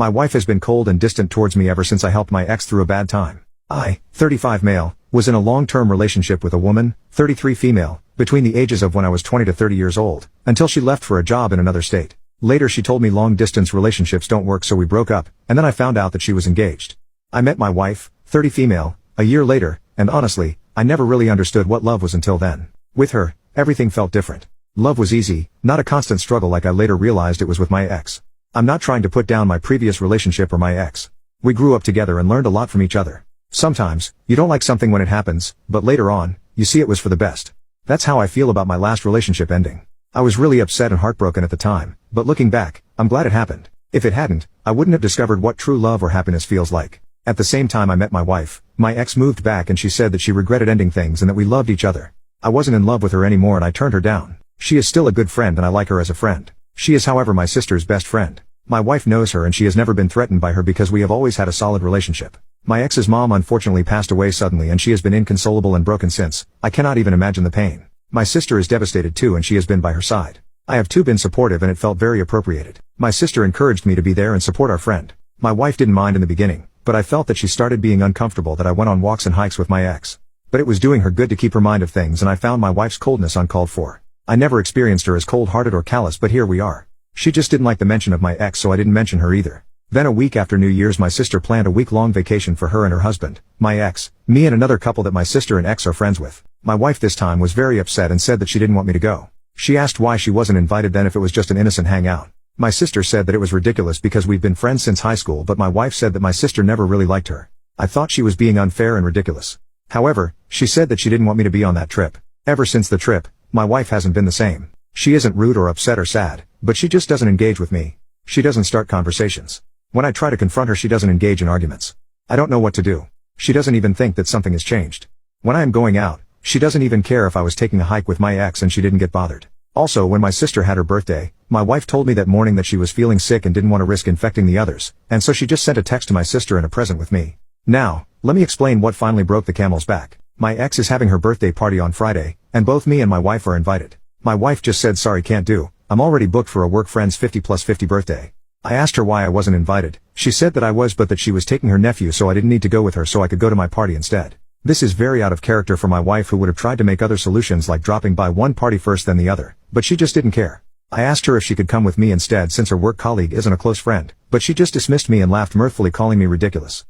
My wife has been cold and distant towards me ever since I helped my ex through a bad time. I, 35 male, was in a long-term relationship with a woman, 33 female, between the ages of when I was 20 to 30 years old, until she left for a job in another state. Later she told me long-distance relationships don't work, so we broke up, and then I found out that she was engaged. I met my wife, 30 female, a year later, and honestly, I never really understood what love was until then. With her, everything felt different. Love was easy, not a constant struggle like I later realized it was with my ex. I'm not trying to put down my previous relationship or my ex. We grew up together and learned a lot from each other. Sometimes, you don't like something when it happens, but later on, you see it was for the best. That's how I feel about my last relationship ending. I was really upset and heartbroken at the time, but looking back, I'm glad it happened. If it hadn't, I wouldn't have discovered what true love or happiness feels like. At the same time I met my wife, my ex moved back and she said that she regretted ending things and that we loved each other. I wasn't in love with her anymore and I turned her down. She is still a good friend and I like her as a friend. She is, however, my sister's best friend. My wife knows her and she has never been threatened by her because we have always had a solid relationship. My ex's mom unfortunately passed away suddenly and she has been inconsolable and broken since. I cannot even imagine the pain. My sister is devastated too and she has been by her side. I have too been supportive and it felt very appropriated. My sister encouraged me to be there and support our friend. My wife didn't mind in the beginning, but I felt that she started being uncomfortable that I went on walks and hikes with my ex. But it was doing her good to keep her mind of things and I found my wife's coldness uncalled for. I never experienced her as cold-hearted or callous, but here we are. She just didn't like the mention of my ex, so I didn't mention her either. Then a week after New Year's my sister planned a week-long vacation for her and her husband, my ex, me and another couple that my sister and ex are friends with. My wife this time was very upset and said that she didn't want me to go. She asked why she wasn't invited then if it was just an innocent hangout. My sister said that it was ridiculous because we've been friends since high school, but my wife said that my sister never really liked her. I thought she was being unfair and ridiculous. However, she said that she didn't want me to be on that trip. Ever since the trip, my wife hasn't been the same. She isn't rude or upset or sad, but she just doesn't engage with me. She doesn't start conversations. When I try to confront her she doesn't engage in arguments. I don't know what to do. She doesn't even think that something has changed. When I am going out, she doesn't even care if I was taking a hike with my ex and she didn't get bothered. Also, when my sister had her birthday, my wife told me that morning that she was feeling sick and didn't want to risk infecting the others, and so she just sent a text to my sister and a present with me. Now, let me explain what finally broke the camel's back. My ex is having her birthday party on Friday, and both me and my wife are invited. My wife just said sorry can't do, I'm already booked for a work friend's 50+50 birthday. I asked her why I wasn't invited. She said that I was but that she was taking her nephew so I didn't need to go with her so I could go to my party instead. This is very out of character for my wife who would have tried to make other solutions like dropping by one party first then the other, but she just didn't care. I asked her if she could come with me instead since her work colleague isn't a close friend, but she just dismissed me and laughed mirthfully calling me ridiculous.